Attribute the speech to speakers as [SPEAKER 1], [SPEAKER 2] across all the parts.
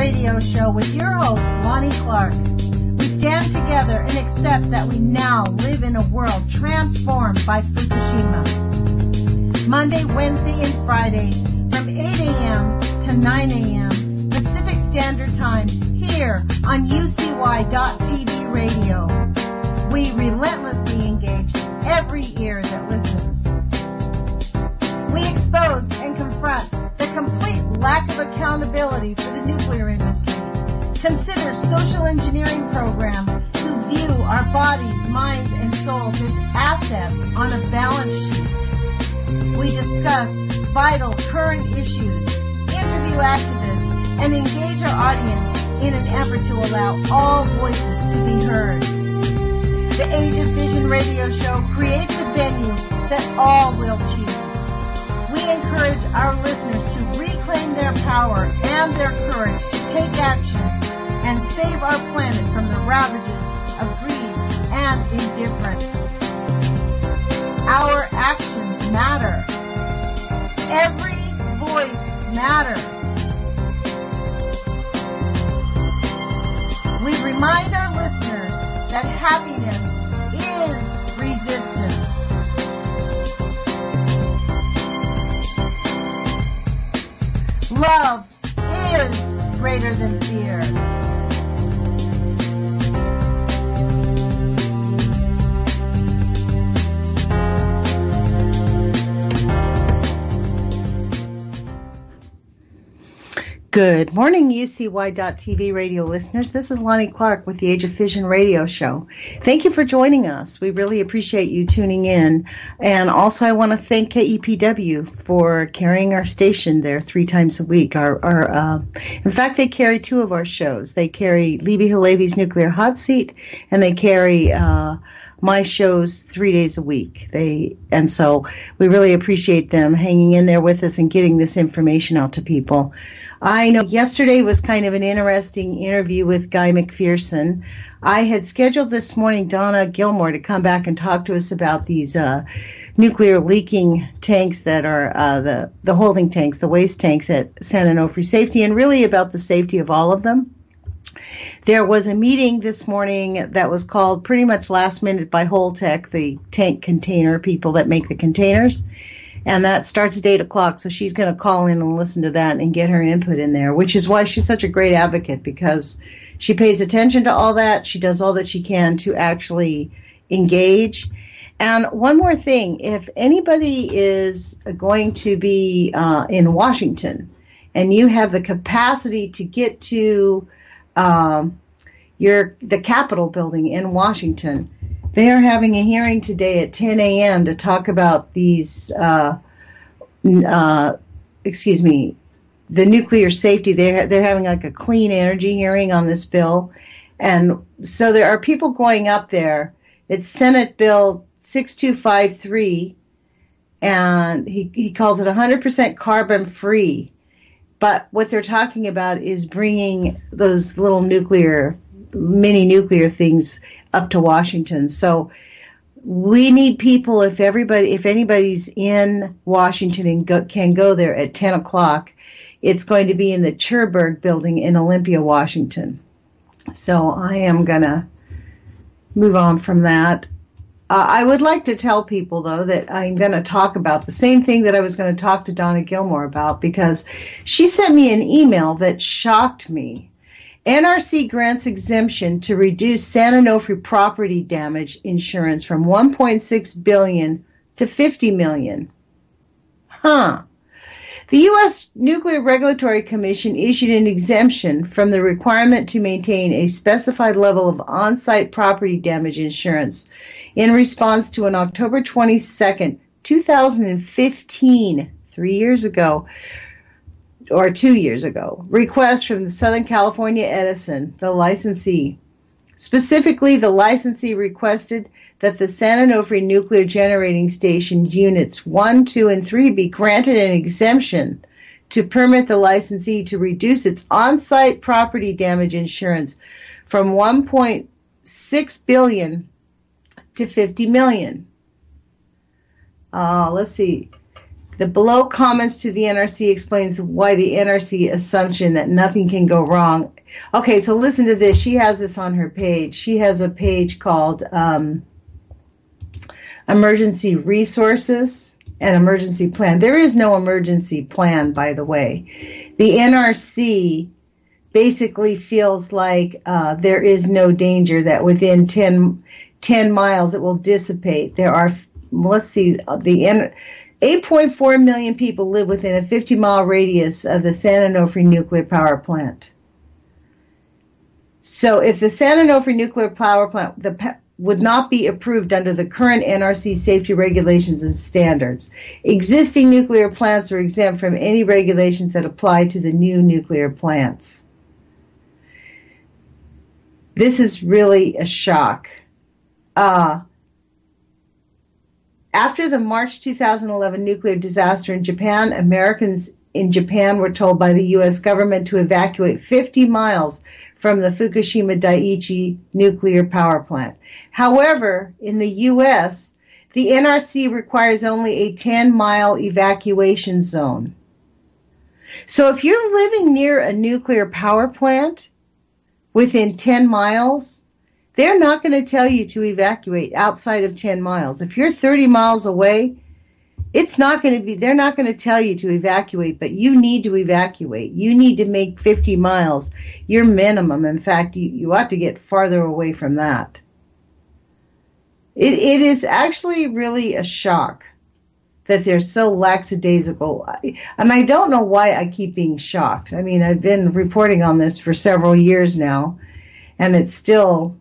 [SPEAKER 1] Radio Show with your host, Lonnie Clark. We stand together and accept that we now live in a world transformed by Fukushima. Monday, Wednesday, and Friday from 8 a.m. to 9 a.m. Pacific Standard Time here on UCY.TV Radio. We relentlessly engage every ear that listens. We expose and confront the complete lack of accountability for the nuclear industry. Consider social engineering programs who view our bodies, minds, and souls as assets on a balance sheet. We discuss vital current issues, interview activists, and engage our audience in an effort to allow all voices to be heard. The Age of Fission radio show creates a venue that all will choose. We encourage our listeners to reclaim their power and their courage to take action and save our planet from the ravages of greed and indifference. Our actions matter. Every voice matters. We remind our listeners that happiness is resistance. Love is greater than fear. Good morning, UCY.TV radio listeners. This is Lonnie Clark with the Age of Fission radio show. Thank you for joining us. We really appreciate you tuning in. And also I want to thank KEPW for carrying our station there 3 times a week. In fact, they carry 2 of our shows. They carry Libby Halevi's Nuclear Hot Seat, and they carry my shows 3 days a week. And so we really appreciate them hanging in there with us and getting this information out to people. I know yesterday was kind of an interesting interview with Guy McPherson. I had scheduled this morning Donna Gilmore to come back and talk to us about these nuclear leaking tanks that are the holding tanks, the waste tanks at San Onofre Safety, and really about the safety of all of them. There was a meeting this morning that was called pretty much last minute by Holtec, the tank container people that make the containers. And that starts at 8 o'clock, so she's going to call in and listen to that and get her input in there, which is why she's such a great advocate, because she pays attention to all that. She does all that she can to actually engage. And one more thing, if anybody is going to be in Washington and you have the capacity to get to the Capitol building in Washington, they are having a hearing today at 10 a.m. to talk about these, the nuclear safety. They're having like a clean energy hearing on this bill. And so there are people going up there. It's Senate Bill 6253, and he calls it 100% carbon free. But what they're talking about is bringing those little mini nuclear things up to Washington. So we need people, if anybody's in Washington and can go there at 10 o'clock, it's going to be in the Cherbourg building in Olympia, Washington. So I am going to move on from that. I would like to tell people, though, that I'm going to talk about the same thing that I was going to talk to Donna Gilmore about, because she sent me an email that shocked me. NRC grants exemption to reduce San Onofre property damage insurance from $1.6 billion to $50 million. The U.S. Nuclear Regulatory Commission issued an exemption from the requirement to maintain a specified level of on-site property damage insurance in response to an October 22nd, 2015, 3 years ago, or 2 years ago, request from the Southern California Edison, the licensee. Specifically, the licensee requested that the San Onofre Nuclear Generating Station Units 1, 2, and 3 be granted an exemption to permit the licensee to reduce its on-site property damage insurance from $1.6 billion to $50 million. Let's see. The below comments to the NRC explains why the NRC assumption that nothing can go wrong. Okay, so listen to this. She has this on her page. She has a page called Emergency Resources and Emergency Plan. There is no emergency plan, by the way. The NRC basically feels like there is no danger that within 10 miles it will dissipate. There are, let's see, 8.4 million people live within a 50-mile radius of the San Onofre nuclear power plant. So if the San Onofre nuclear power plant would not be approved under the current NRC safety regulations and standards, existing nuclear plants are exempt from any regulations that apply to the new nuclear plants. This is really a shock. After the March 2011 nuclear disaster in Japan, Americans in Japan were told by the U.S. government to evacuate 50 miles from the Fukushima Daiichi nuclear power plant. However, in the U.S., the NRC requires only a 10-mile evacuation zone. So if you're living near a nuclear power plant within 10 miles, they're not going to tell you to evacuate outside of 10 miles. If you're 30 miles away, they're not going to tell you to evacuate, but you need to evacuate. You need to make 50 miles your minimum. In fact, you ought to get farther away from that. It is actually really a shock that they're so lackadaisical. And I don't know why I keep being shocked. I mean, I've been reporting on this for several years now, and it still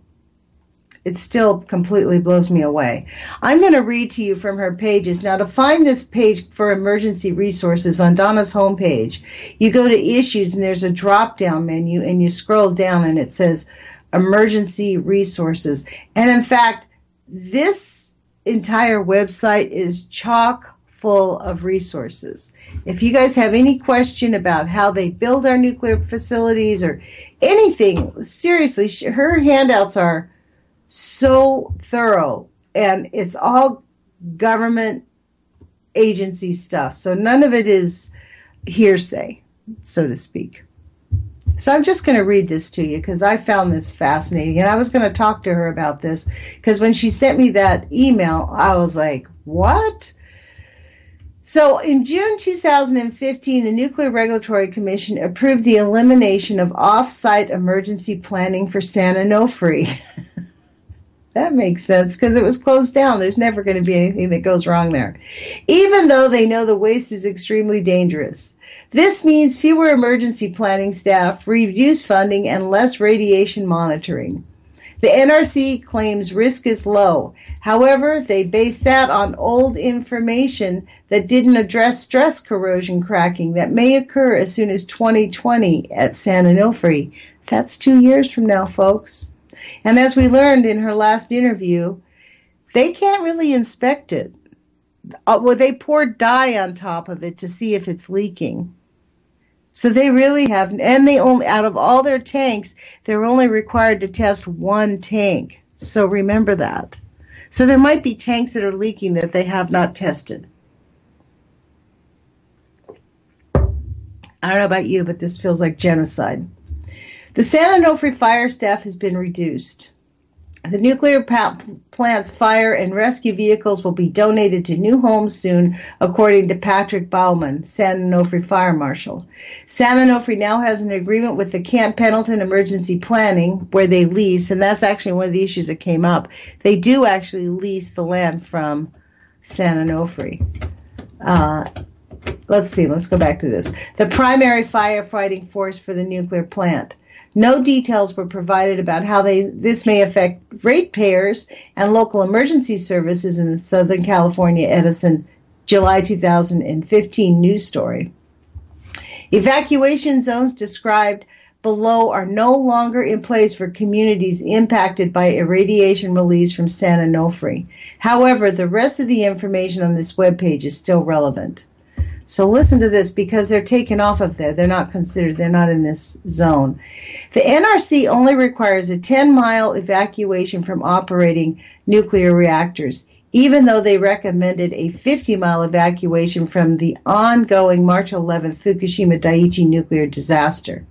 [SPEAKER 1] completely blows me away. I'm going to read to you from her pages. Now, to find this page for emergency resources on Donna's homepage, you go to issues and there's a drop-down menu and you scroll down and it says emergency resources. And in fact, this entire website is chock full of resources. If you guys have any question about how they build our nuclear facilities or anything, seriously, her handouts are so thorough, and it's all government agency stuff, so none of it is hearsay, so to speak. So I'm just going to read this to you because I found this fascinating, and I was going to talk to her about this because when she sent me that email, I was like, what? So in June 2015, the Nuclear Regulatory Commission approved the elimination of off-site emergency planning for San Onofre. That makes sense because it was closed down. There's never going to be anything that goes wrong there, even though they know the waste is extremely dangerous. This means fewer emergency planning staff, reduced funding, and less radiation monitoring. The NRC claims risk is low. However, they base that on old information that didn't address stress corrosion cracking that may occur as soon as 2020 at San Onofre. That's 2 years from now, folks. And as we learned in her last interview, they can't really inspect it. Well, they pour dye on top of it to see if it's leaking. So they really have, and they only, out of all their tanks, they're only required to test one tank. So remember that. So there might be tanks that are leaking that they have not tested. I don't know about you, but this feels like genocide. The San Onofre fire staff has been reduced. The nuclear plant's fire and rescue vehicles will be donated to new homes soon, according to Patrick Baumann, San Onofre Fire Marshal. San Onofre now has an agreement with the Camp Pendleton Emergency Planning, where they lease, and that's actually one of the issues that came up. They do actually lease the land from San Onofre. Let's go back to this. The primary firefighting force for the nuclear plant. No details were provided about how this may affect ratepayers and local emergency services in the Southern California Edison July 2015 news story. Evacuation zones described below are no longer in place for communities impacted by irradiation release from San Onofre. However, the rest of the information on this webpage is still relevant. So listen to this, because they're taken off of there. They're not considered. They're not in this zone. The NRC only requires a 10-mile evacuation from operating nuclear reactors. even though they recommended a 50-mile evacuation from the ongoing March 11th Fukushima Daiichi nuclear disaster.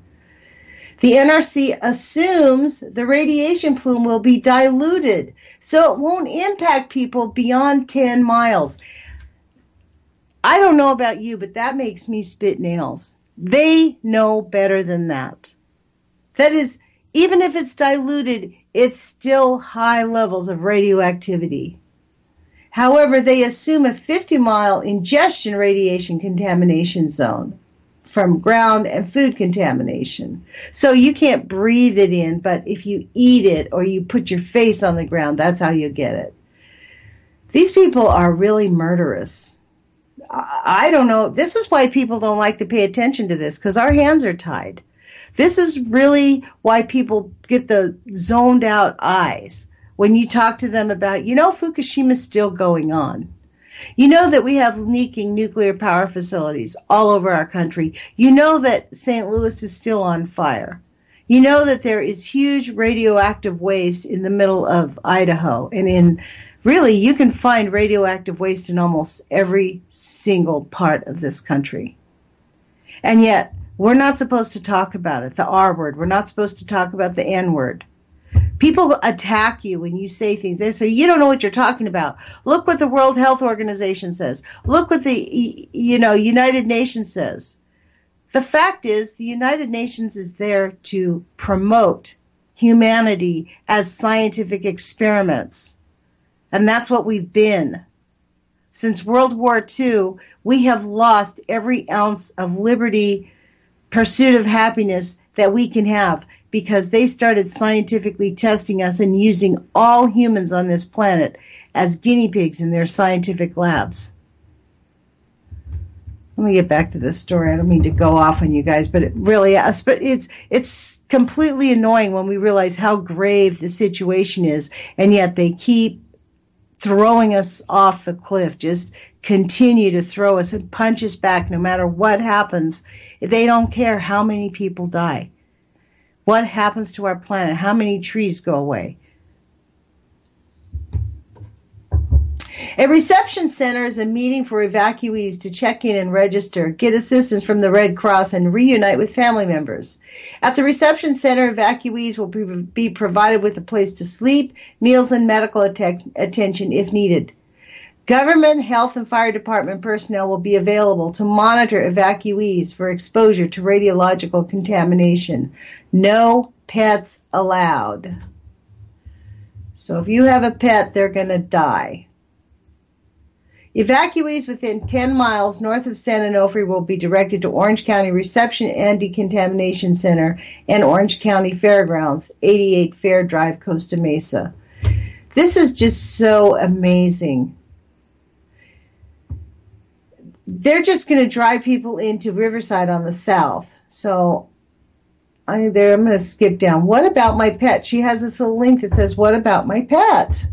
[SPEAKER 1] The NRC assumes the radiation plume will be diluted, so it won't impact people beyond 10 miles. I don't know about you, but that makes me spit nails. They know better than that. That is, even if it's diluted, it's still high levels of radioactivity. However, they assume a 50-mile ingestion radiation contamination zone from ground and food contamination. So you can't breathe it in, but if you eat it or you put your face on the ground, that's how you get it. These people are really murderous. I don't know. This is why people don't like to pay attention to this, because our hands are tied. This is really why people get the zoned out eyes when you talk to them about, Fukushima's still going on. You know that we have leaking nuclear power facilities all over our country. You know that St. Louis is still on fire. You know that there is huge radioactive waste in the middle of Idaho. And really, you can find radioactive waste in almost every single part of this country. And yet, we're not supposed to talk about it, the R word. We're not supposed to talk about the N word. People attack you when you say things. They say, you don't know what you're talking about. Look what the World Health Organization says. Look what the United Nations says. The fact is, the United Nations is there to promote humanity as scientific experiments. And that's what we've been. Since World War II, we have lost every ounce of liberty, pursuit of happiness that we can have, because they started scientifically testing us and using all humans on this planet as guinea pigs in their scientific labs. Let me get back to this story. I don't mean to go off on you guys, but it's completely annoying when we realize how grave the situation is, and yet they keep throwing us off the cliff, just continue to throw us and punch us back no matter what happens. They don't care how many people die. What happens to our planet? How many trees go away? A reception center is a meeting for evacuees to check in and register, get assistance from the Red Cross, and reunite with family members. At the reception center, evacuees will be provided with a place to sleep, meals, and medical attention if needed. Government, health, and fire department personnel will be available to monitor evacuees for exposure to radiological contamination. No pets allowed. So if you have a pet, they're going to die. Evacuees within 10 miles north of San Onofre will be directed to Orange County Reception and Decontamination Center and Orange County Fairgrounds, 88 Fair Drive, Costa Mesa. This is just so amazing. They're just going to drive people into Riverside on the south. So I'm going to skip down. What about my pet? She has this little link that says, what about my pet?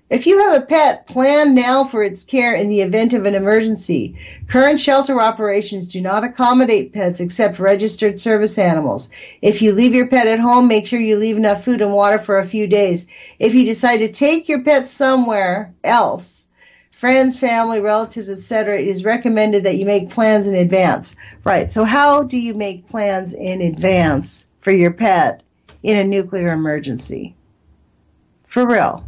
[SPEAKER 1] If you have a pet, plan now for its care in the event of an emergency. Current shelter operations do not accommodate pets except registered service animals. If you leave your pet at home, make sure you leave enough food and water for a few days. If you decide to take your pet somewhere else, friends, family, relatives, etc., it is recommended that you make plans in advance. Right, so how do you make plans in advance for your pet in a nuclear emergency? For real.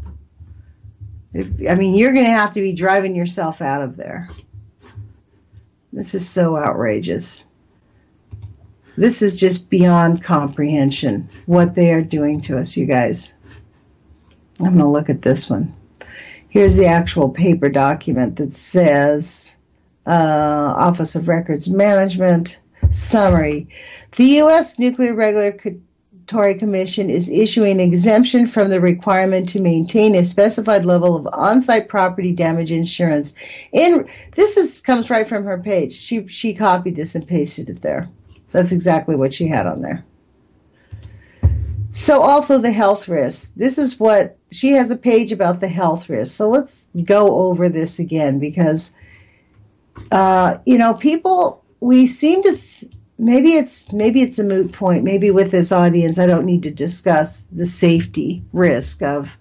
[SPEAKER 1] You're going to have to be driving yourself out of there. This is so outrageous. This is just beyond comprehension, what they are doing to us, you guys. I'm going to look at this one. Here's the actual paper document that says, Office of Records Management, summary. The U.S. Nuclear Regulatory Commission is issuing an exemption from the requirement to maintain a specified level of on-site property damage insurance. Comes right from her page. She copied this and pasted it there. That's exactly what she had on there. So also the health risks. This is what she has a page about the health risks. So let's go over this again because, people, we seem to. Maybe it's a moot point. Maybe with this audience, I don't need to discuss the safety risk of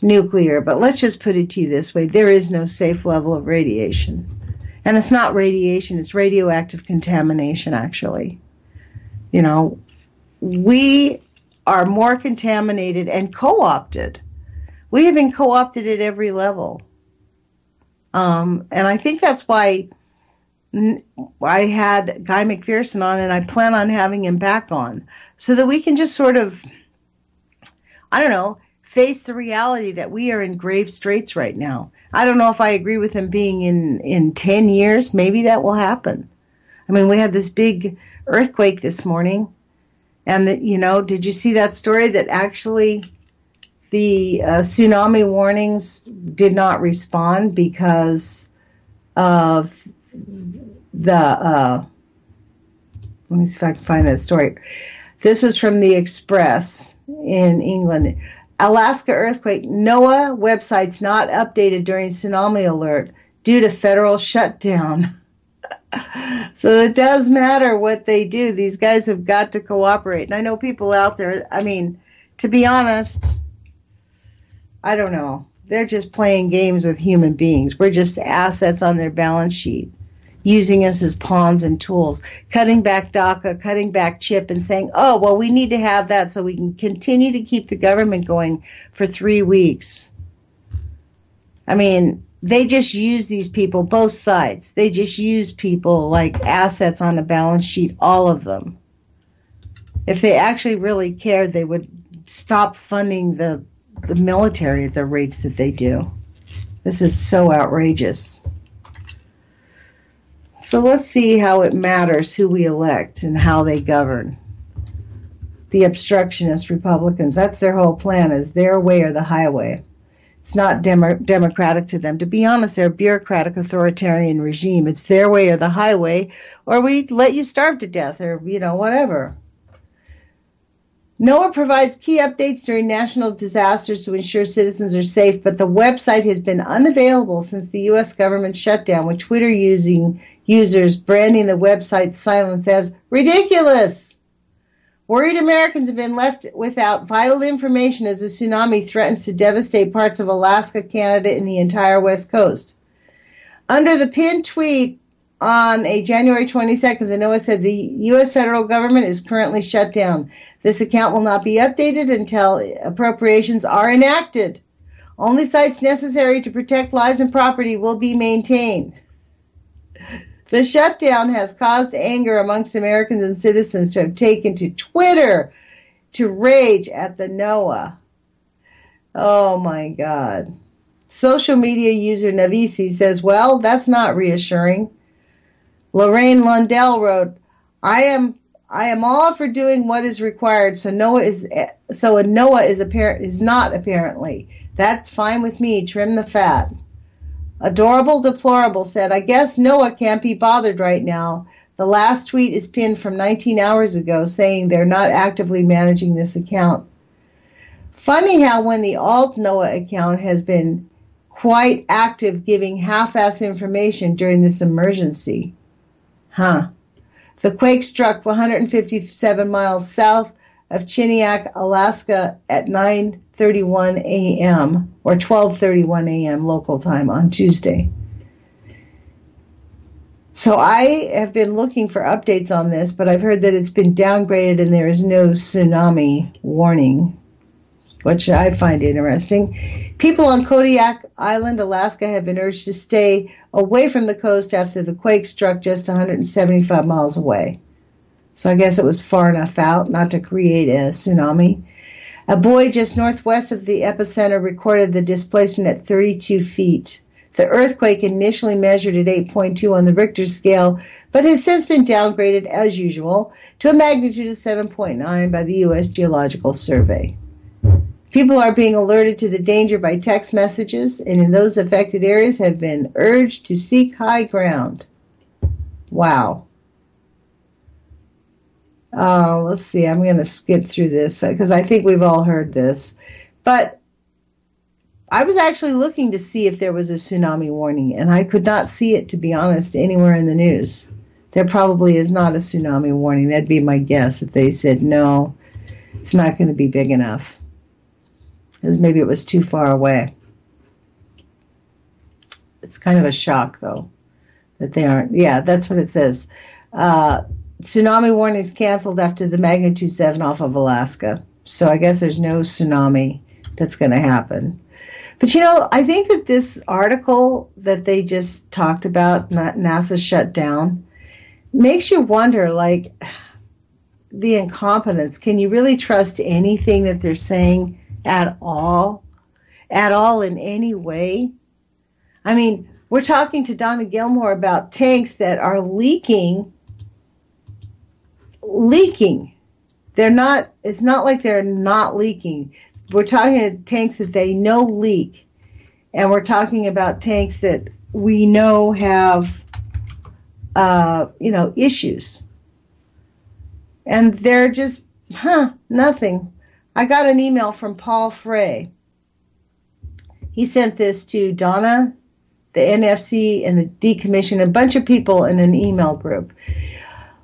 [SPEAKER 1] nuclear, but let's just put it to you this way. There is no safe level of radiation. And it's not radiation, it's radioactive contamination, actually. You know, we are more contaminated and co-opted. We have been co-opted at every level. And I think that's why I had Guy McPherson on, and I plan on having him back on, so that we can just sort of, I don't know, face the reality that we are in grave straits right now. I don't know if I agree with him being in 10 years. Maybe that will happen. I mean, we had this big earthquake this morning, and did you see that story that actually the tsunami warnings did not respond because of the, let me see if I can find that story. This was from the Express in England. Alaska earthquake, NOAA website's not updated during tsunami alert due to federal shutdown. So it does matter what they do. These guys have got to cooperate. And I know people out there, I mean, to be honest, I don't know. They're just playing games with human beings. We're just assets on their balance sheet, using us as pawns and tools, cutting back DACA, cutting back CHIP, and saying, oh, well, we need to have that so we can continue to keep the government going for 3 weeks. I mean, they just use these people, both sides. They just use people like assets on a balance sheet, all of them. If they actually really cared, they would stop funding the military at the rates that they do. This is so outrageous. So let's see how it matters who we elect and how they govern. The obstructionist Republicans, that's their whole plan, is their way or the highway. It's not democratic to them. To be honest, they're a bureaucratic authoritarian regime. It's their way or the highway, or we let you starve to death, or, whatever. NOAA provides key updates during national disasters to ensure citizens are safe, but the website has been unavailable since the U.S. government shutdown, with Twitter users branding the website's silence as ridiculous. Worried Americans have been left without vital information as a tsunami threatens to devastate parts of Alaska, Canada, and the entire West Coast. Under the pinned tweet on a January 22nd, the NOAA said the U.S. federal government is currently shut down. This account will not be updated until appropriations are enacted. Only sites necessary to protect lives and property will be maintained. The shutdown has caused anger amongst Americans and citizens to have taken to Twitter to rage at the NOAA. Oh, my God. Social media user Navisi says, well, that's not reassuring. Lorraine Lundell wrote, I am all for doing what is required, so a NOAA is not apparently. That's fine with me. Trim the fat. Adorable Deplorable said, I guess NOAA can't be bothered right now. The last tweet is pinned from 19 hours ago saying they're not actively managing this account. Funny how when the alt NOAA account has been quite active giving half-ass information during this emergency. Huh. The quake struck 157 miles south of Chiniak, Alaska at 9:31 a.m. or 12:31 a.m. local time on Tuesday. So I have been looking for updates on this, but I've heard that it's been downgraded and there is no tsunami warning, which I find interesting. People on Kodiak Island, Alaska, have been urged to stay away from the coast after the quake struck just 175 miles away. So I guess it was far enough out not to create a tsunami. A buoy just northwest of the epicenter recorded the displacement at 32 feet. The earthquake initially measured at 8.2 on the Richter scale, but has since been downgraded, as usual, to a magnitude of 7.9 by the U.S. Geological Survey. People are being alerted to the danger by text messages, and in those affected areas have been urged to seek high ground. Wow. Let's see, I'm going to skip through this because I think we've all heard this. But I was actually looking to see if there was a tsunami warning, and I could not see it, to be honest, anywhere in the news. There probably is not a tsunami warning. That'd be my guess if they said, no, it's not going to be big enough. Maybe it was too far away. It's kind of a shock, though, that they aren't. Yeah, that's what it says. Tsunami warnings canceled after the magnitude 7 off of Alaska. So I guess there's no tsunami that's going to happen. But, I think that this article that they just talked about, NASA shut down, makes you wonder, like, the incompetence. Can you really trust anything that they're saying at all? At all in any way? I mean, we're talking to Donna Gilmore about tanks that are leaking. It's not like they're not leaking. We're talking about tanks that they know leak. And we're talking about tanks that we know have, issues. And they're just, nothing. I got an email from Paul Frey. He sent this to Donna, the NFC, and the decommission, a bunch of people in an email group.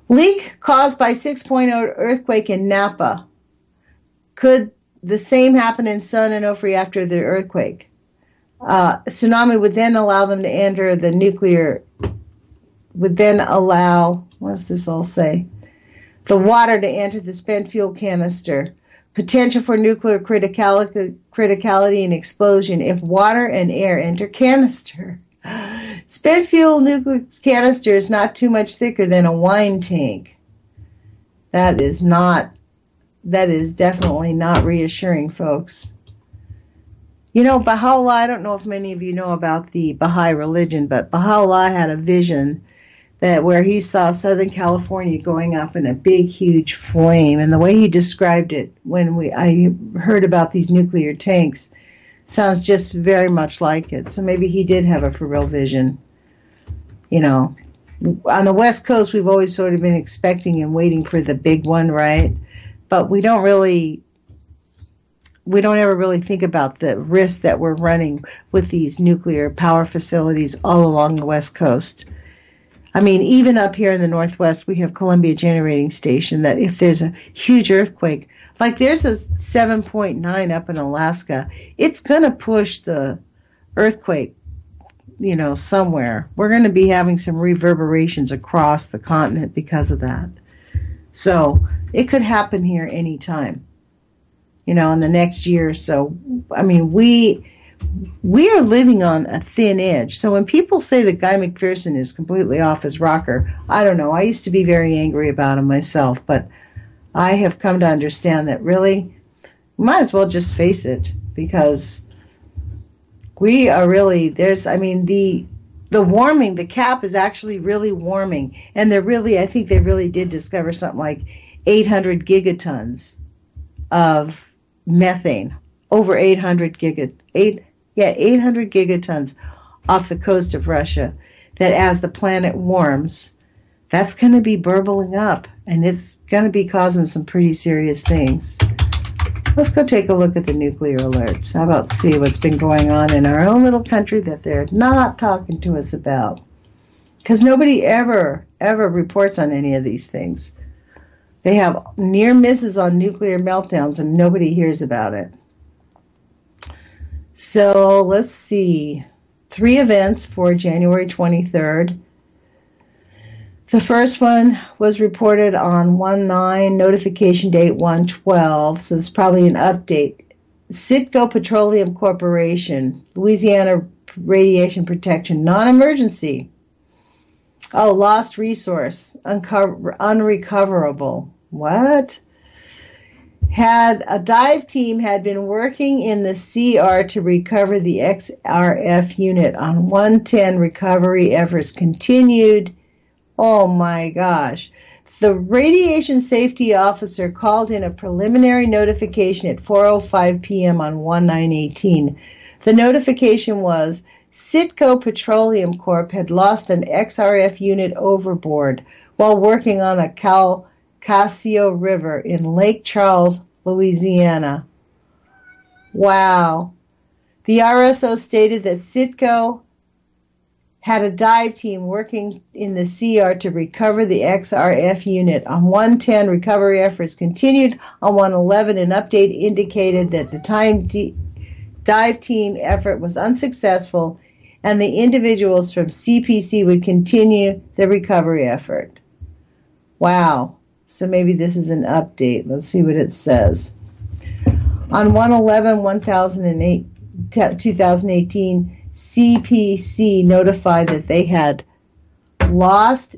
[SPEAKER 1] Leak caused by 6.0 earthquake in Napa. Could the same happen in Son and Onofre after the earthquake? Tsunami would then allow them to enter the nuclear, would then allow, what does this all say? The water to enter the spent fuel canister. Potential for nuclear criticality and explosion if water and air enter canister. Spent fuel nuclear canister is not too much thicker than a wine tank. That is definitely not reassuring, folks. Baha'u'llah, I don't know if many of you know about the Baha'i religion, but Baha'u'llah had a vision where he saw Southern California going up in a big, huge flame. And the way he described it when I heard about these nuclear tanks sounds just very much like it. So maybe he did have a for real vision. On the West Coast, we've always sort of been expecting and waiting for the big one, right? But we don't ever really think about the risks that we're running with these nuclear power facilities all along the West Coast. I mean, even up here in the Northwest, we have Columbia Generating Station that if there's a huge earthquake, like there's a 7.9 up in Alaska, it's going to push the earthquake, somewhere. We're going to be having some reverberations across the continent because of that. So it could happen here anytime, in the next year or so. I mean, we are living on a thin edge. So when people say that Guy McPherson is completely off his rocker, I don't know. I used to be very angry about him myself, but I have come to understand that really, we might as well just face it, because we are really, the warming, the cap is actually really warming. And I think they really did discover something like 800 gigatons of methane, over 800 gigatons off the coast of Russia, that as the planet warms, that's going to be burbling up, and it's going to be causing some pretty serious things. Let's go take a look at the nuclear alerts. How about see what's been going on in our own little country that they're not talking to us about? Because nobody ever reports on any of these things. They have near misses on nuclear meltdowns, and nobody hears about it. So let's see. 3 events for January 23rd. The first one was reported on 1/9, notification date 1/12, so it's probably an update. Citgo Petroleum Corporation, Louisiana Radiation Protection, non-emergency. Oh, lost resource, unrecoverable. What? A dive team had been working in the CR to recover the XRF unit on 110. Recovery efforts continued. Oh my gosh. The radiation safety officer called in a preliminary notification at 4:05 p.m. on 1/9/18. The notification was Citgo Petroleum Corp had lost an XRF unit overboard while working on a Calcasio River in Lake Charles, Louisiana. Wow. The RSO stated that Citgo had a dive team working in the CR to recover the XRF unit. On 110, recovery efforts continued. On 111, an update indicated that the dive team effort was unsuccessful, and the individuals from CPC would continue the recovery effort. Wow. So maybe this is an update. Let's see what it says. On 1/11/2018, CPC notified that they had lost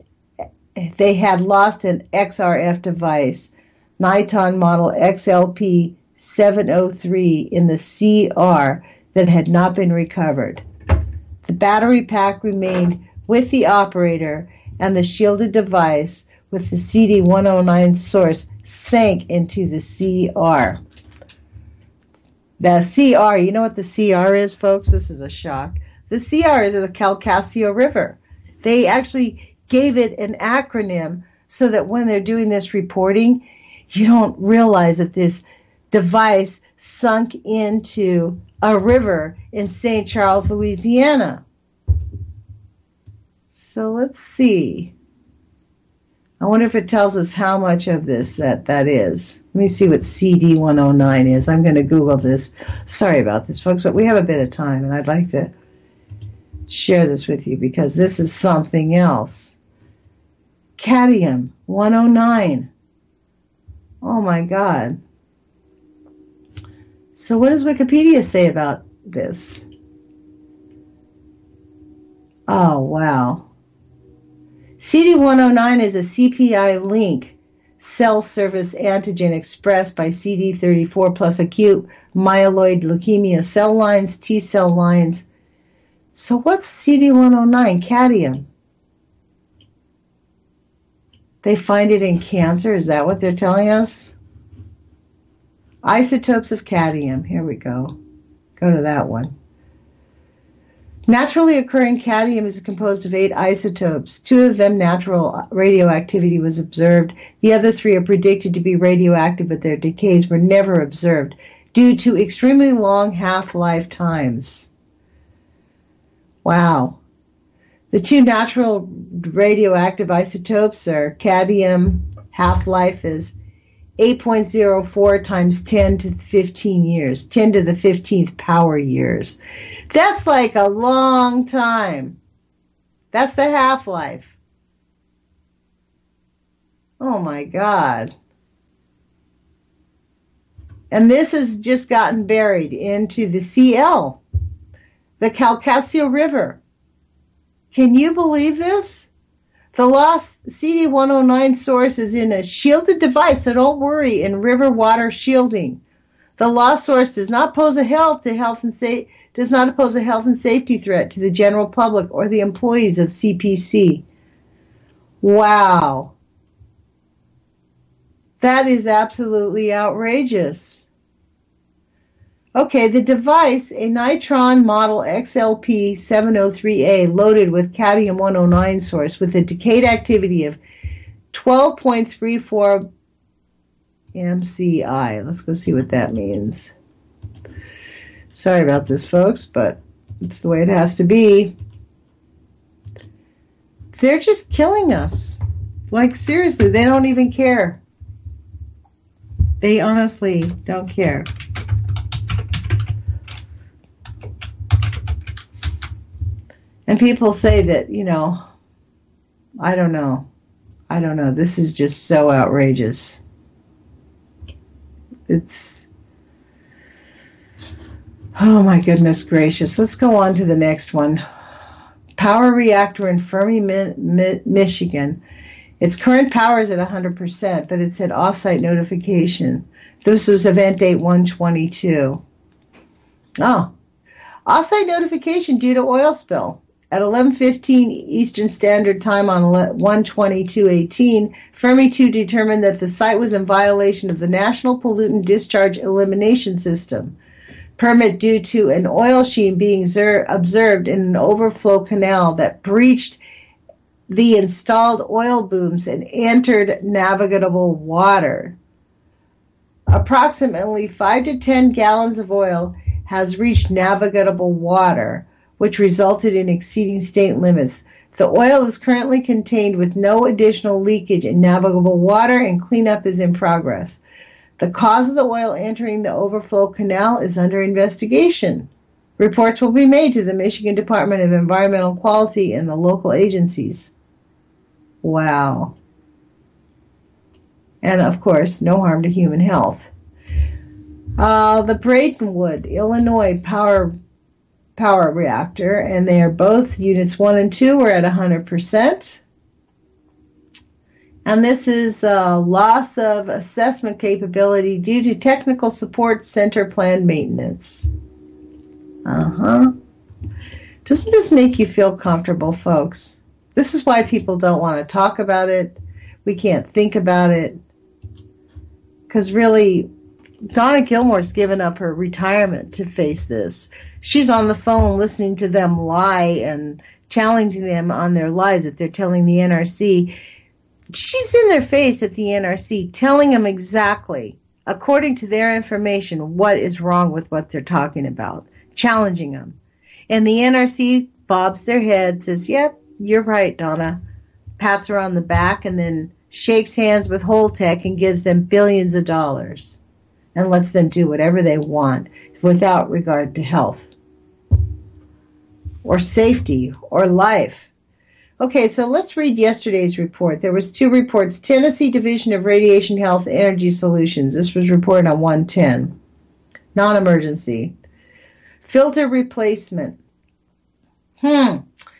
[SPEAKER 1] an XRF device, Niton model XLP 703 in the CR that had not been recovered. The battery pack remained with the operator, and the shielded device with the CD109 source sank into the CR. The CR, you know what the CR is, folks? This is a shock. The CR is the Calcasieu River. They actually gave it an acronym so that when they're doing this reporting, you don't realize that this device sunk into a river in St. Charles, Louisiana. So let's see. I wonder if it tells us how much of this that is. Let me see what CD109 is. I'm going to Google this. Sorry about this, folks, but we have a bit of time, and I'd like to share this with you because this is something else. Cadmium 109. Oh, my God. So what does Wikipedia say about this? Oh, wow. CD109 is a CPI link cell surface antigen expressed by CD34 plus acute myeloid leukemia cell lines, T cell lines. So what's CD109? Cadmium. They find it in cancer. Is that what they're telling us? Isotopes of cadmium. Here we go. Go to that one. Naturally occurring cadmium is composed of 8 isotopes. 2 of them natural radioactivity was observed. The other 3 are predicted to be radioactive, but their decays were never observed due to extremely long half-life times. Wow. The 2 natural radioactive isotopes are cadmium, half-life is 8.04 times 10 to the 15 years, 10 to the 15th power years. That's like a long time. That's the half-life. Oh my God. And this has just gotten buried into the CL, the Calcasieu River. Can you believe this? The lost CD109 source is in a shielded device, so don't worry, in river water shielding. The lost source does not pose a health and safety threat to the general public or the employees of CPC. Wow. That is absolutely outrageous. Okay, the device, a Nitron model XLP 703A loaded with cadmium 109 source with a decayed activity of 12.34 MCI. Let's go see what that means. Sorry about this, folks, but it's the way it has to be. They're just killing us. Like, seriously, they don't even care. They honestly don't care. And people say that, I don't know. This is just so outrageous. Oh my goodness gracious. Let's go on to the next one. Power reactor in Fermi, Michigan. Its current power is at 100%, but it's at offsite notification. This is event date 122. Oh, offsite notification due to oil spill. At 11:15 Eastern Standard Time on 1/22/18, Fermi 2 determined that the site was in violation of the National Pollutant Discharge Elimination System permit due to an oil sheen being observed in an overflow canal that breached the installed oil booms and entered navigable water. Approximately 5 to 10 gallons of oil has reached navigable water, which resulted in exceeding state limits. The oil is currently contained with no additional leakage in navigable water, and cleanup is in progress. The cause of the oil entering the overflow canal is under investigation. Reports will be made to the Michigan Department of Environmental Quality and the local agencies. Wow. And, of course, no harm to human health. The Bradenwood, Illinois power reactor, and they are both units 1 and 2 are at 100%. And this is loss of assessment capability due to technical support center plan maintenance. Doesn't this make you feel comfortable, folks? This is why people don't want to talk about it. We can't think about it. Because really, Donna Gilmore's given up her retirement to face this. She's on the phone listening to them lie and challenging them on their lies that they're telling the NRC. She's in their face at the NRC telling them exactly, according to their information, what is wrong with what they're talking about, challenging them. And the NRC bobs their head, says, yep, you're right, Donna, pats her on the back, and then shakes hands with Holtec and gives them billions of dollars and lets them do whatever they want without regard to health or safety or life. Okay, so let's read yesterday's report. There was 2 reports. Tennessee Division of Radiation Health Energy Solutions. This was reported on 110. Non-emergency. Filter replacement.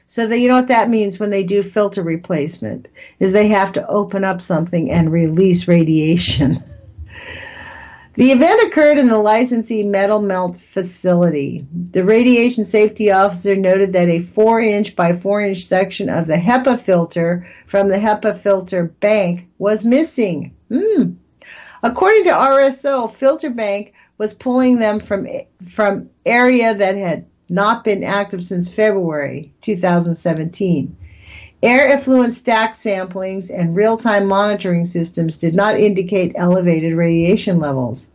[SPEAKER 1] So you know what that means when they do filter replacement, is they have to open up something and release radiation. The event occurred in the licensee metal melt facility. The radiation safety officer noted that a 4-inch by 4-inch section of the HEPA filter from the HEPA filter bank was missing. According to RSO, filter bank was pulling them from area that had not been active since February 2017. Air effluent stack samplings and real-time monitoring systems did not indicate elevated radiation levels.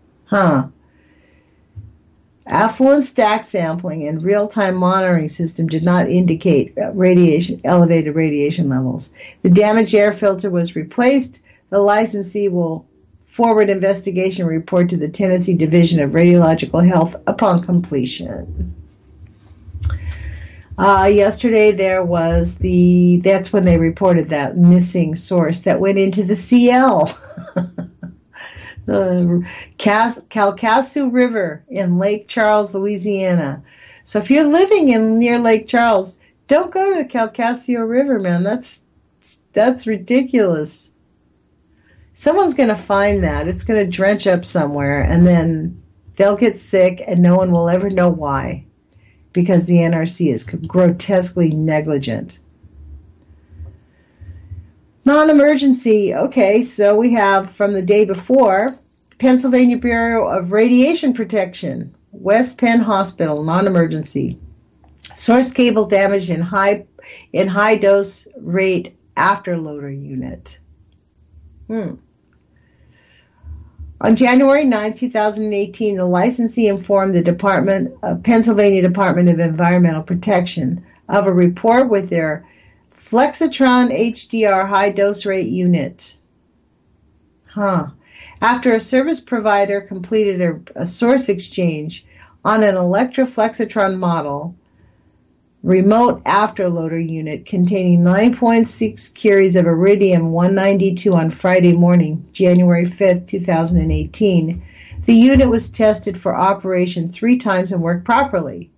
[SPEAKER 1] Effluent stack sampling and real-time monitoring system did not indicate elevated radiation levels. The damaged air filter was replaced. The licensee will forward investigation report to the Tennessee Division of Radiological Health upon completion. Yesterday that's when they reported that missing source that went into the CL. The Calcasieu River in Lake Charles, Louisiana. So if you're living near Lake Charles, don't go to the Calcasieu River, man. That's ridiculous. Someone's going to find that. It's going to drench up somewhere, and then they'll get sick, and no one will ever know why. Because the NRC is grotesquely negligent. Non-emergency. Okay, so we have from the day before, Pennsylvania Bureau of Radiation Protection, West Penn Hospital, non-emergency. Source cable damage in high dose rate afterloader unit. On January 9, 2018, the licensee informed the Pennsylvania Department of Environmental Protection of a report with their Flexitron HDR high dose rate unit. After a service provider completed a source exchange on an Electroflexitron model, remote afterloader unit containing 9.6 curies of iridium-192 on Friday morning, January 5, 2018. The unit was tested for operation 3 times and worked properly.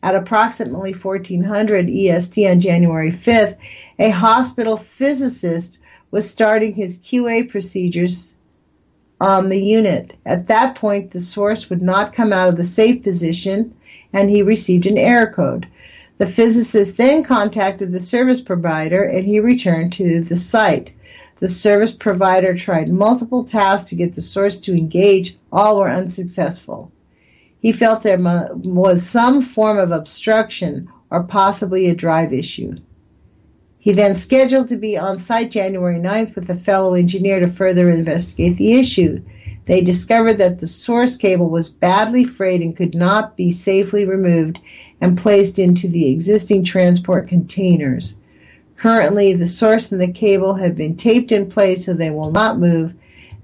[SPEAKER 1] At approximately 1400 EST on January 5th, a hospital physicist was starting his QA procedures on the unit. At that point, the source would not come out of the safe position, and he received an error code. The physicist then contacted the service provider, and he returned to the site. The service provider tried multiple tasks to get the source to engage. All were unsuccessful. He felt there was some form of obstruction or possibly a drive issue. He then scheduled to be on site January 9th with a fellow engineer to further investigate the issue. They discovered that the source cable was badly frayed and could not be safely removed and placed into the existing transport containers. Currently, the source and the cable have been taped in place so they will not move,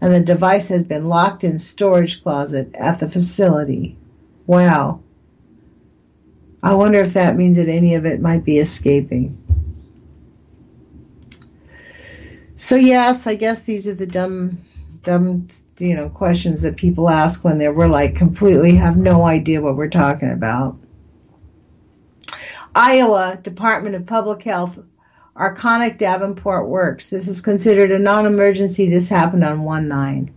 [SPEAKER 1] and the device has been locked in storage closet at the facility. Wow. I wonder if that means that any of it might be escaping. So yes, I guess these are the dumb, questions that people ask when we're like completely have no idea what we're talking about. Iowa Department of Public Health, Arconic Davenport Works. This is considered a non-emergency. This happened on 1/9.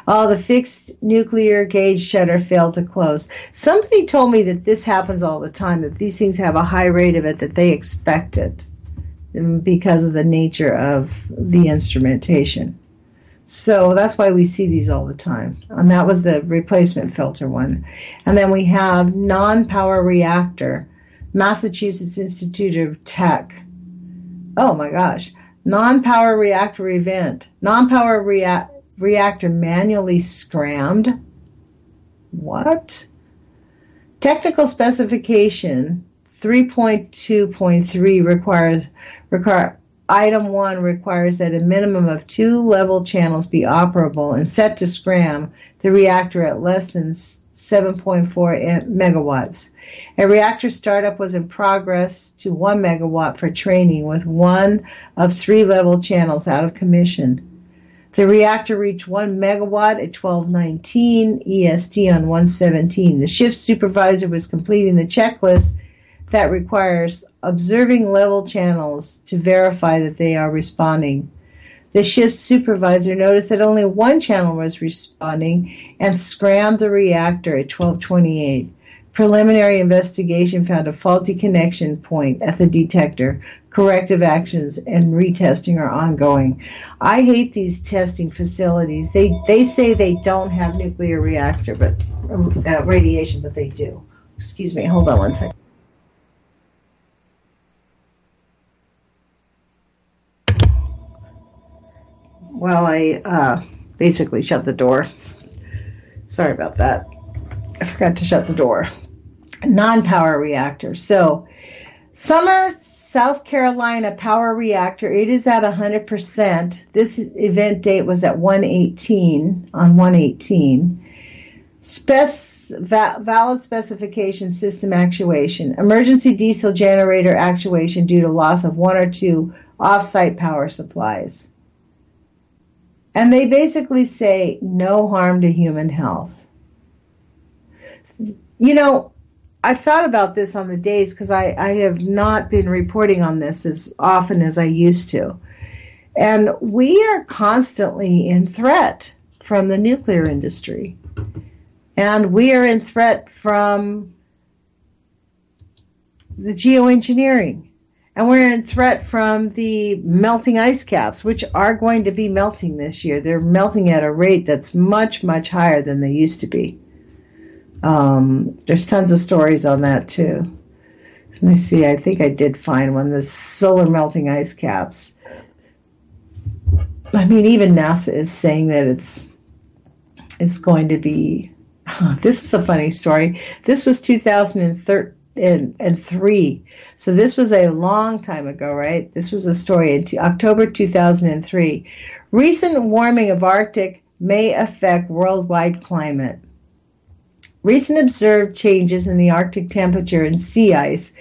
[SPEAKER 1] Oh, the fixed nuclear gauge shutter failed to close. Somebody told me that this happens all the time, that these things have a high rate of it, that they expect it because of the nature of the instrumentation. So that's why we see these all the time. And that was the replacement filter one. And then we have non-power reactor, Massachusetts Institute of Tech. Oh my gosh. Non-power reactor event. Non-power reactor manually scrammed. What? Technical specification 3.2.3 requires Item 1 requires that a minimum of 2 level channels be operable and set to scram the reactor at less than 7.4 megawatts. A reactor startup was in progress to 1 megawatt for training with 1 of 3 level channels out of commission. The reactor reached 1 megawatt at 12:19 EST on 1/17. The shift supervisor was completing the checklist that requires observing level channels to verify that they are responding. The shift supervisor noticed that only 1 channel was responding and scrammed the reactor at 12:28. Preliminary investigation found a faulty connection point at the detector. Corrective actions and retesting are ongoing. I hate these testing facilities. They say they don't have nuclear reactor, but radiation, but they do. Excuse me. Hold on one second. Well, I basically shut the door. Sorry about that. I forgot to shut the door. Non-power reactor. So, Summer, South Carolina power reactor, it is at 100%. This event date was at 1/18, on 1/18. Valid specification system actuation. Emergency diesel generator actuation due to loss of 1 or 2 off-site power supplies. And they basically say no harm to human health. You know, I've thought about this on the days because I have not been reporting on this as often as I used to. And we are constantly in threat from the nuclear industry. And we are in threat from the geoengineering. And we're in threat from the melting ice caps, which are going to be melting this year. They're melting at a rate that's much, much higher than they used to be. There's tons of stories on that, too. Let me see. I think I did find one. The solar melting ice caps. I mean, even NASA is saying that it's going to be... This is a funny story. This was 2003. So this was a long time ago, right? This was a story in October 2003. Recent warming of Arctic may affect worldwide climate. Recent observed changes in the Arctic temperature and sea ice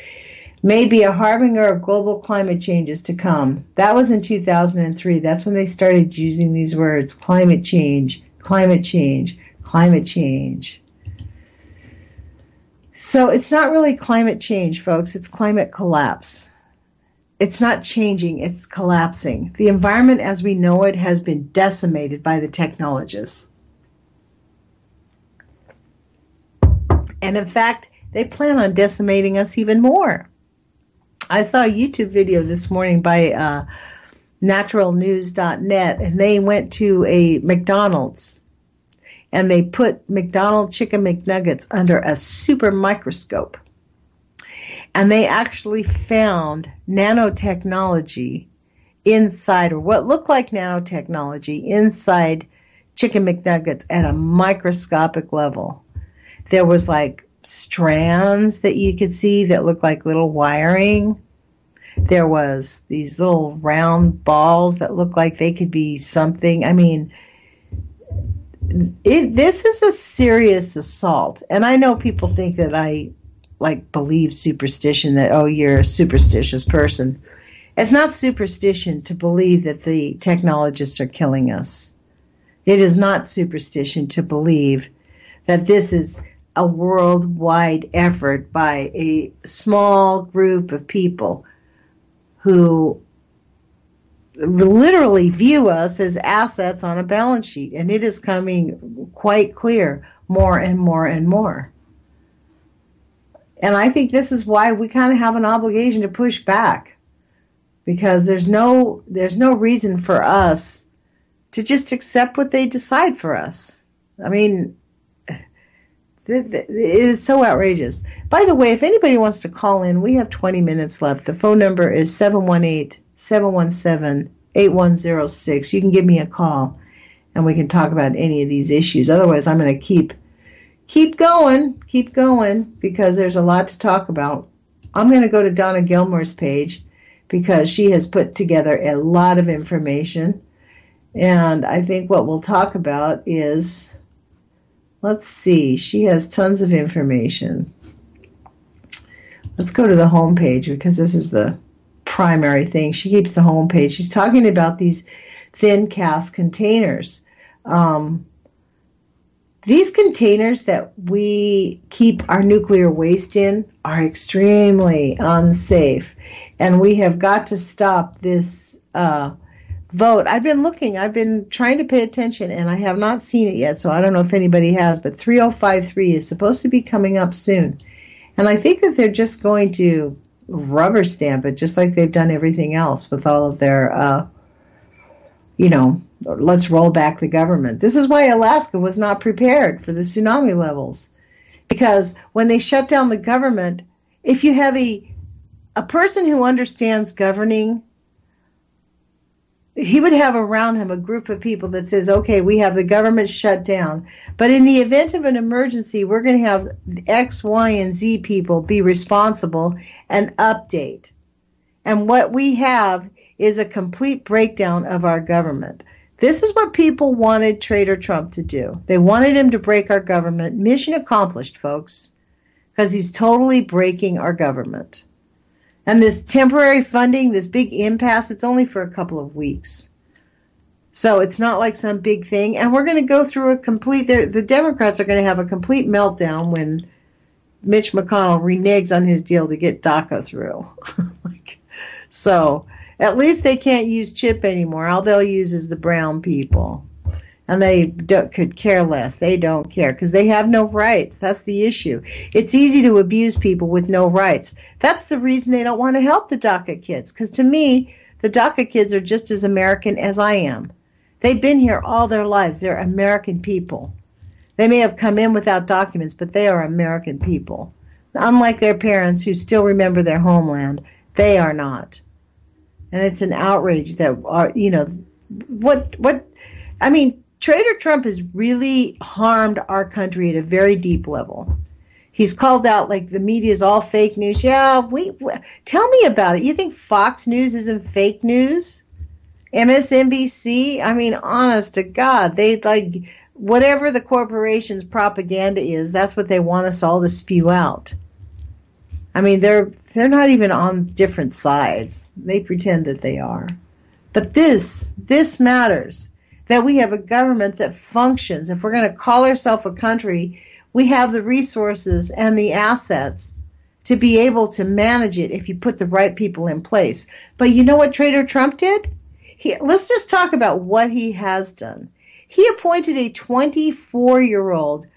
[SPEAKER 1] may be a harbinger of global climate changes to come. That was in 2003. That's when they started using these words, climate change, climate change, climate change. So it's not really climate change, folks. It's climate collapse. It's not changing. It's collapsing. The environment as we know it has been decimated by the technologists. And in fact, they plan on decimating us even more. I saw a YouTube video this morning by naturalnews.net, and they went to a McDonald's, and they put McDonald's chicken McNuggets under a super microscope. And they actually found nanotechnology inside, or what looked like nanotechnology inside chicken McNuggets at a microscopic level. There was like strands that you could see that looked like little wiring. There was these little round balls that looked like they could be something. I mean, this is a serious assault. And I know people think that I believe superstition, that, oh, you're a superstitious person. It's not superstition to believe that the technologists are killing us. It is not superstition to believe that this is a worldwide effort by a small group of people who literally view us as assets on a balance sheet. And it is coming quite clear more and more and more. And I think this is why we kind of have an obligation to push back, because there's no reason for us to just accept what they decide for us. I mean, it is so outrageous. By the way, if anybody wants to call in, we have 20 minutes left. The phone number is 718-717-8106. You can give me a call, and we can talk about any of these issues. Otherwise, I'm going to keep going, because there's a lot to talk about. I'm going to go to Donna Gilmore's page, because she has put together a lot of information. And I think what we'll talk about is, let's see, she has tons of information. Let's go to the home page, because this is the primary thing. She keeps the home page. She's talking about these thin cast containers. These containers that we keep our nuclear waste in are extremely unsafe, and we have got to stop this vote. I've been trying to pay attention, and I have not seen it yet, so I don't know if anybody has, but 3053 is supposed to be coming up soon. And I think that they're just going to rubber stamp it, just like they've done everything else with all of their, let's roll back the government. This is why Alaska was not prepared for the tsunami levels. Because when they shut down the government, if you have a person who understands governing, he would have around him a group of people that says, okay, we have the government shut down, but in the event of an emergency, we're going to have X, Y, and Z people be responsible and update. And what we have is a complete breakdown of our government. This is what people wanted Trader Trump to do. They wanted him to break our government. Mission accomplished, folks, because he's totally breaking our government. And this temporary funding, this big impasse, it's only for a couple of weeks. So it's not like some big thing. And we're going to go through the Democrats are going to have a complete meltdown when Mitch McConnell reneges on his deal to get DACA through. So at least they can't use CHIP anymore. All they'll use is the brown people. And they could care less. They don't care because they have no rights. That's the issue. It's easy to abuse people with no rights. That's the reason they don't want to help the DACA kids. Because to me, the DACA kids are just as American as I am. They've been here all their lives. They're American people. They may have come in without documents, but they are American people. Unlike their parents who still remember their homeland, they are not. And it's an outrage that, Trader Trump has really harmed our country at a very deep level. He's called out like the media is all fake news. Yeah, tell me about it. You think Fox News isn't fake news? MSNBC? I mean, honest to God, they whatever the corporation's propaganda is, that's what they want us all to spew out. I mean, they're not even on different sides. They pretend that they are. But this matters. That we have a government that functions. If we're going to call ourselves a country, we have the resources and the assets to be able to manage it if you put the right people in place. But you know what Trader Trump did? Let's just talk about what he has done. He appointed a 24-year-old,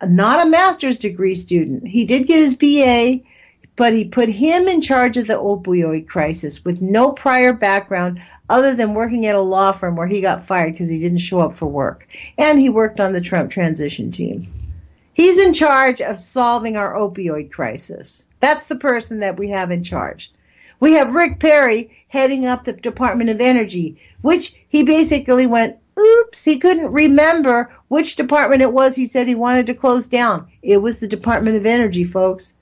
[SPEAKER 1] not a master's degree student. He did get his BA, but he put him in charge of the opioid crisis with no prior background other than working at a law firm where he got fired because he didn't show up for work. And he worked on the Trump transition team. He's in charge of solving our opioid crisis. That's the person that we have in charge. We have Rick Perry heading up the Department of Energy, which he basically went, oops, he couldn't remember which department it was he said he wanted to close down. It was the Department of Energy, folks.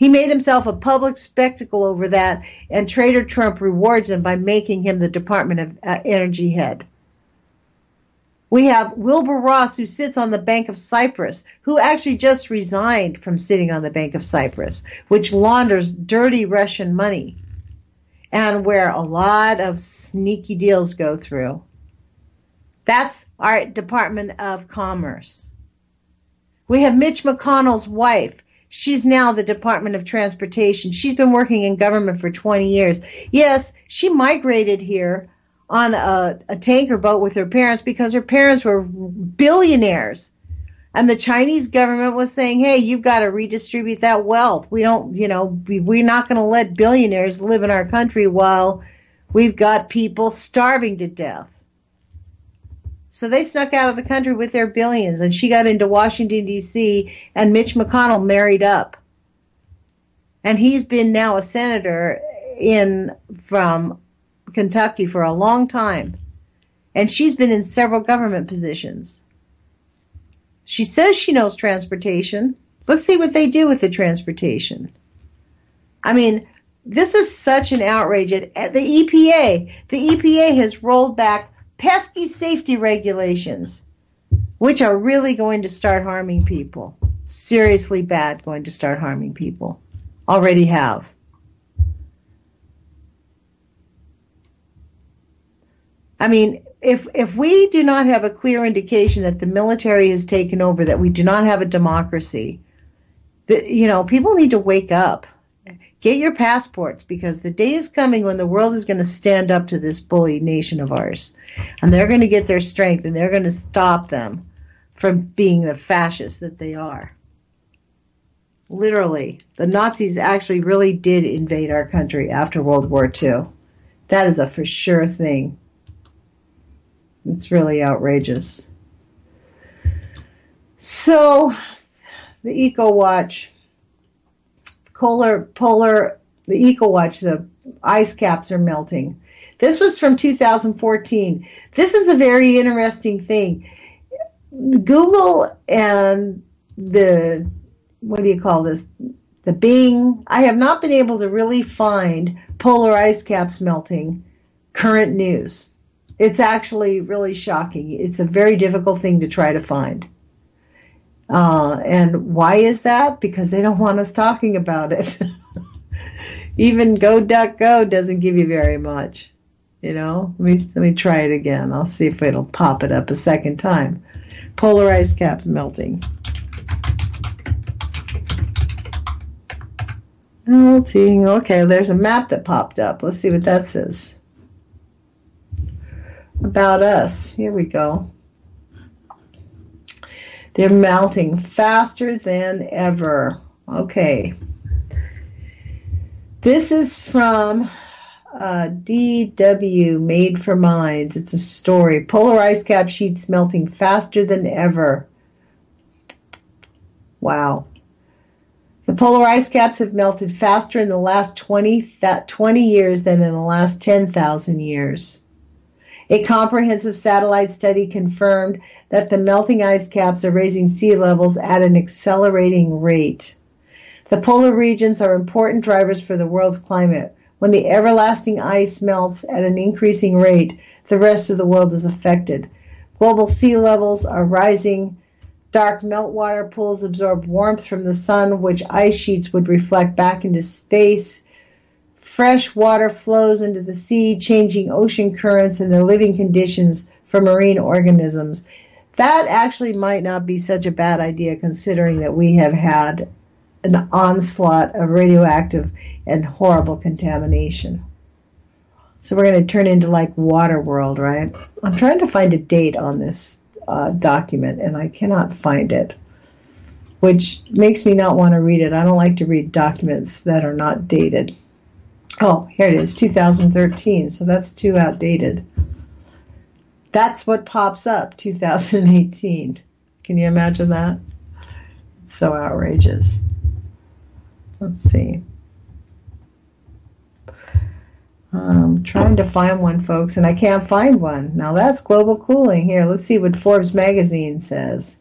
[SPEAKER 1] He made himself a public spectacle over that, and Trader Trump rewards him by making him the Department of Energy head. We have Wilbur Ross, who sits on the Bank of Cyprus, who actually just resigned from sitting on the Bank of Cyprus, which launders dirty Russian money, and where a lot of sneaky deals go through. That's our Department of Commerce. We have Mitch McConnell's wife. She's now the Department of Transportation. She's been working in government for 20 years. Yes, she migrated here on a tanker boat with her parents because her parents were billionaires. And the Chinese government was saying, hey, you've got to redistribute that wealth. We're not going to let billionaires live in our country while we've got people starving to death. So they snuck out of the country with their billions, and she got into Washington, D.C., and Mitch McConnell married up. And he's been now a senator from Kentucky for a long time. And she's been in several government positions. She says she knows transportation. Let's see what they do with the transportation. I mean, this is such an outrage. At the EPA has rolled back pesky safety regulations, which are really going to start harming people. Seriously bad, going to start harming people. Already have. I mean, if we do not have a clear indication that the military has taken over, that we do not have a democracy, people need to wake up. Get your passports, because the day is coming when the world is going to stand up to this bully nation of ours. And they're going to get their strength, and they're going to stop them from being the fascists that they are. Literally, the Nazis actually really did invade our country after World War II. That is a for sure thing. It's really outrageous. So, the EcoWatch, the EcoWatch, the ice caps are melting. This was from 2014. This is a very interesting thing. Google and the Bing, I have not been able to really find polar ice caps melting current news. It's actually really shocking. It's a very difficult thing to try to find. And why is that? Because they don't want us talking about it. Even Go.go doesn't give you very much. Let me try it again. I'll see if it'll pop it up a second time. Polar ice caps melting. Melting. Okay, there's a map that popped up. Let's see what that says. About us. Here we go. They're melting faster than ever. Okay. This is from DW, Made for Minds. It's a story. Polar ice cap sheets melting faster than ever. Wow. The polar ice caps have melted faster in the last 20 years than in the last 10,000 years. A comprehensive satellite study confirmed that the melting ice caps are raising sea levels at an accelerating rate. The polar regions are important drivers for the world's climate. When the everlasting ice melts at an increasing rate, the rest of the world is affected. Global sea levels are rising. Dark meltwater pools absorb warmth from the sun, which ice sheets would reflect back into space. Fresh water flows into the sea, changing ocean currents and the living conditions for marine organisms. That actually might not be such a bad idea, considering that we have had an onslaught of radioactive and horrible contamination. So we're going to turn into like water world, right? I'm trying to find a date on this document, and I cannot find it, which makes me not want to read it. I don't like to read documents that are not dated. Oh, here it is, 2013, so that's too outdated. That's what pops up, 2018. Can you imagine that? It's so outrageous. Let's see. I'm trying to find one, folks, and I can't find one. Now that's global cooling. Here, let's see what Forbes magazine says.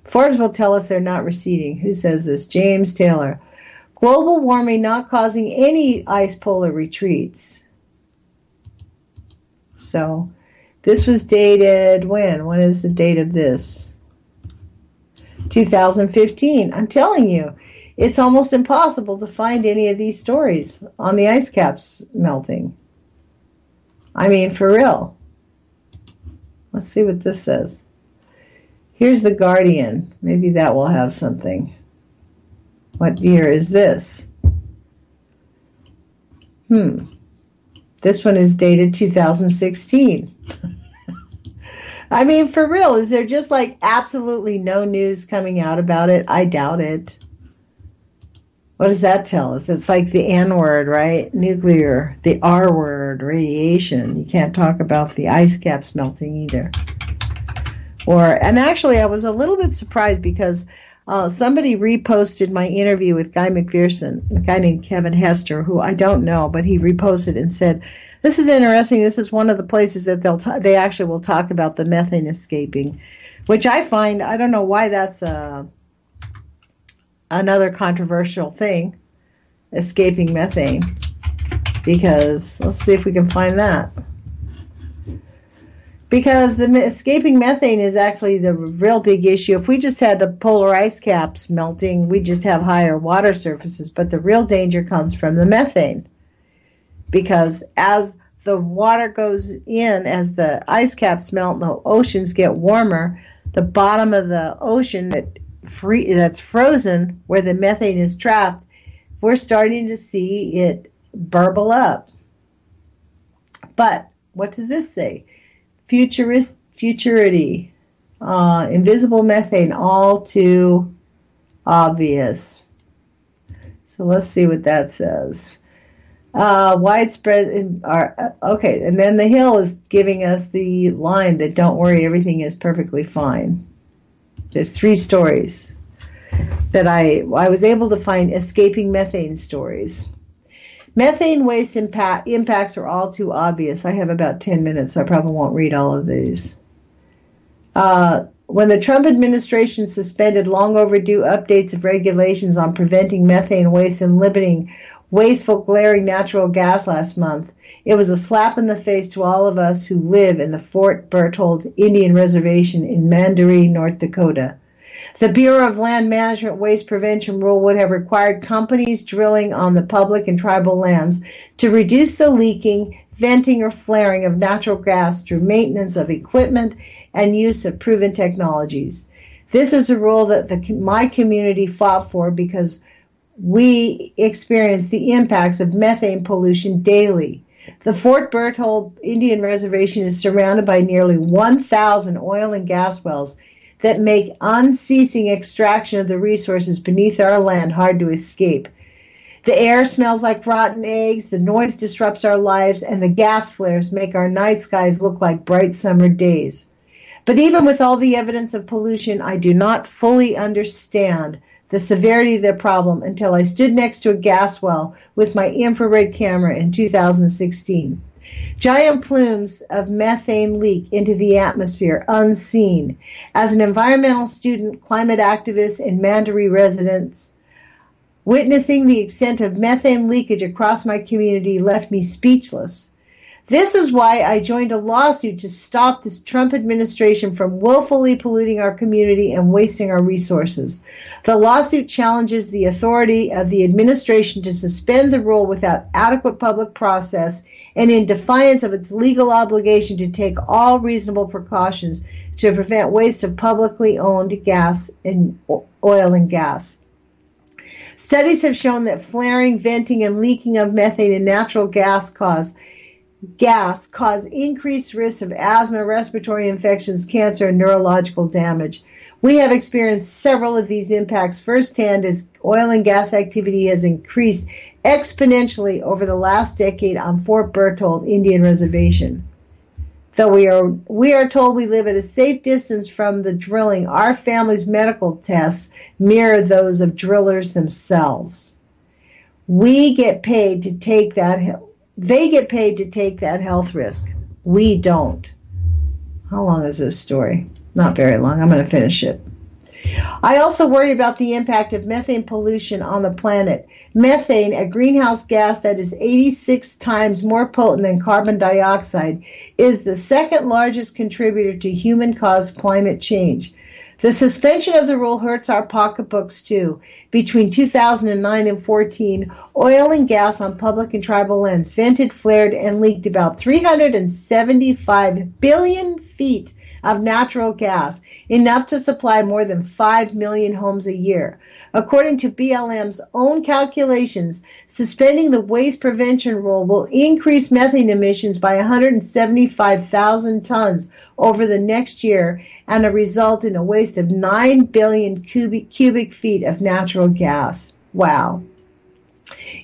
[SPEAKER 1] Forbes will tell us they're not receding. Who says this? James Taylor. Global warming not causing any ice polar retreats. So this was dated when? When is the date of this? 2015. I'm telling you, it's almost impossible to find any of these stories on the ice caps melting. I mean, for real. Let's see what this says. Here's The Guardian. Maybe that will have something. What year is this? This one is dated 2016. I mean, for real, is there just like absolutely no news coming out about it? I doubt it. What does that tell us? It's like the N word, right? Nuclear, the R word, radiation. You can't talk about the ice caps melting either. And actually, I was a little bit surprised because somebody reposted my interview with Guy McPherson, a guy named Kevin Hester, who I don't know, but he reposted and said, "This is interesting. This is one of the places that they actually will talk about the methane escaping," which I find, I don't know why that's another controversial thing, escaping methane, because let's see if we can find that. Because the escaping methane is actually the real big issue. If we just had the polar ice caps melting, we'd just have higher water surfaces. But the real danger comes from the methane. Because as the water goes in, as the ice caps melt, the oceans get warmer, the bottom of the ocean that's frozen, where the methane is trapped, we're starting to see it burble up. But what does this say? Futurity, invisible methane, all too obvious. So let's see what that says. Widespread, okay, and then the Hill is giving us the line that don't worry, everything is perfectly fine. There's 3 stories that I was able to find escaping methane stories. Methane waste impacts are all too obvious. I have about 10 minutes, so I probably won't read all of these. When the Trump administration suspended long overdue updates of regulations on preventing methane waste and limiting wasteful, glaring natural gas last month, it was a slap in the face to all of us who live in the Fort Berthold Indian Reservation in Mandaree, North Dakota. The Bureau of Land Management Waste Prevention rule would have required companies drilling on the public and tribal lands to reduce the leaking, venting, or flaring of natural gas through maintenance of equipment and use of proven technologies. This is a rule that my community fought for because we experience the impacts of methane pollution daily. The Fort Berthold Indian Reservation is surrounded by nearly 1,000 oil and gas wells that make unceasing extraction of the resources beneath our land hard to escape. The air smells like rotten eggs, the noise disrupts our lives, and the gas flares make our night skies look like bright summer days. But even with all the evidence of pollution, I do not fully understand the severity of the problem until I stood next to a gas well with my infrared camera in 2016. Giant plumes of methane leak into the atmosphere unseen. As an environmental student, climate activist, and Mandaree residents, witnessing the extent of methane leakage across my community left me speechless. This is why I joined a lawsuit to stop this Trump administration from willfully polluting our community and wasting our resources. The lawsuit challenges the authority of the administration to suspend the rule without adequate public process and in defiance of its legal obligation to take all reasonable precautions to prevent waste of publicly owned gas and oil and gas. Studies have shown that flaring, venting, and leaking of methane and natural gas cause increased risks of asthma, respiratory infections, cancer, and neurological damage. We have experienced several of these impacts firsthand as oil and gas activity has increased exponentially over the last decade on Fort Berthold Indian Reservation. Though we are told we live at a safe distance from the drilling, our family's medical tests mirror those of drillers themselves. We get paid to take that. They get paid to take that health risk. We don't. How long is this story? Not very long. I'm going to finish it. I also worry about the impact of methane pollution on the planet. Methane, a greenhouse gas that is 86 times more potent than carbon dioxide, is the second largest contributor to human-caused climate change. The suspension of the rule hurts our pocketbooks too. Between 2009 and 14, oil and gas on public and tribal lands vented, flared, and leaked about 375 billion feet of natural gas, enough to supply more than 5 million homes a year. According to BLM's own calculations, suspending the waste prevention rule will increase methane emissions by 175,000 tons over the next year and result in a waste of 9 billion cubic feet of natural gas. Wow.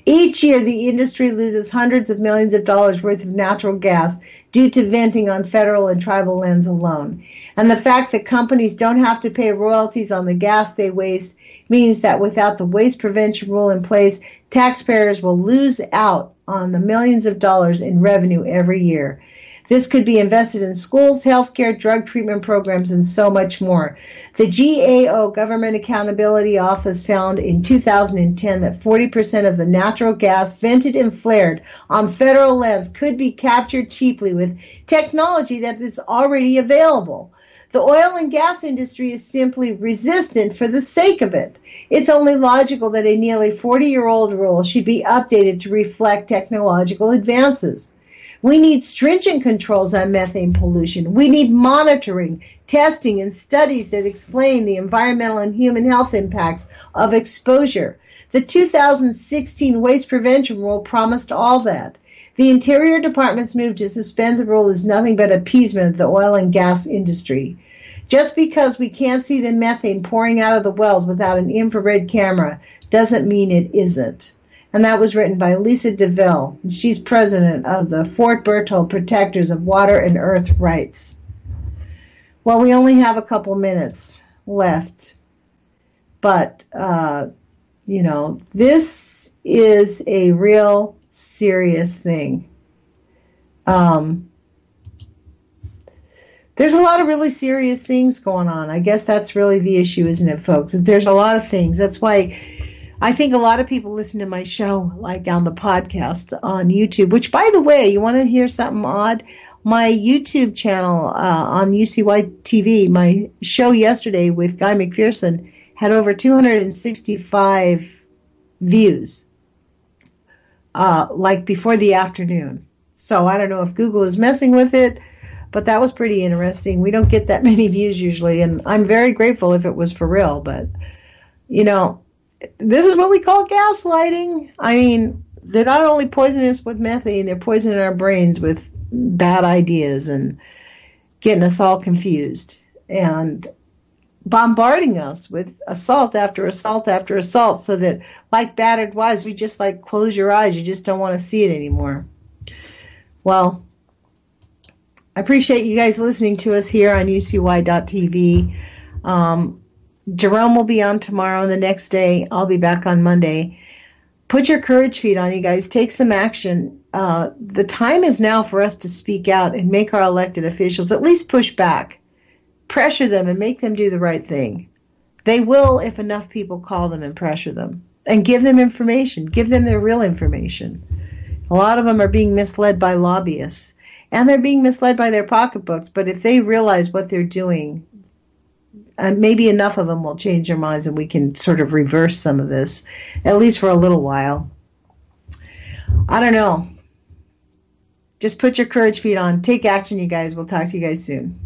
[SPEAKER 1] Each year, the industry loses hundreds of millions of dollars worth of natural gas due to venting on federal and tribal lands alone. And the fact that companies don't have to pay royalties on the gas they waste means that without the waste prevention rule in place, taxpayers will lose out on the millions of dollars in revenue every year. This could be invested in schools, healthcare, drug treatment programs, and so much more. The GAO, Government Accountability Office, found in 2010 that 40% of the natural gas vented and flared on federal lands could be captured cheaply with technology that is already available. The oil and gas industry is simply resistant for the sake of it. It's only logical that a nearly 40-year-old rule should be updated to reflect technological advances. We need stringent controls on methane pollution. We need monitoring, testing, and studies that explain the environmental and human health impacts of exposure. The 2016 Waste Prevention Rule promised all that. The Interior Department's move to suspend the rule is nothing but appeasement of the oil and gas industry. Just because we can't see the methane pouring out of the wells without an infrared camera doesn't mean it isn't. And that was written by Lisa DeVille. She's president of the Fort Berthold Protectors of Water and Earth Rights. Well, we only have a couple minutes left. But, this is a real serious thing. There's a lot of really serious things going on. I guess that's really the issue, isn't it, folks? There's a lot of things. That's why I think a lot of people listen to my show, like on the podcast on YouTube, which, by the way, you want to hear something odd? My YouTube channel on UCY TV, my show yesterday with Guy McPherson had over 265 views, like before the afternoon. So I don't know if Google is messing with it, but that was pretty interesting. We don't get that many views usually, and I'm very grateful if it was for real, but, this is what we call gaslighting. I mean, they're not only poisoning us with methane, they're poisoning our brains with bad ideas and getting us all confused and bombarding us with assault after assault after assault so that, like battered wives, we just close your eyes. You just don't want to see it anymore. Well, I appreciate you guys listening to us here on UCY.tv. Jerome will be on tomorrow, and the next day I'll be back on Monday. Put your courage feet on, you guys. Take some action. The time is now for us to speak out and make our elected officials at least push back. Pressure them and make them do the right thing. They will if enough people call them and pressure them. And give them information. Give them their real information. A lot of them are being misled by lobbyists. And they're being misled by their pocketbooks. But if they realize what they're doing, maybe enough of them will change their minds and we can sort of reverse some of this, at least for a little while. I don't know. Just put your courage feet on. Take action, you guys. We'll talk to you guys soon.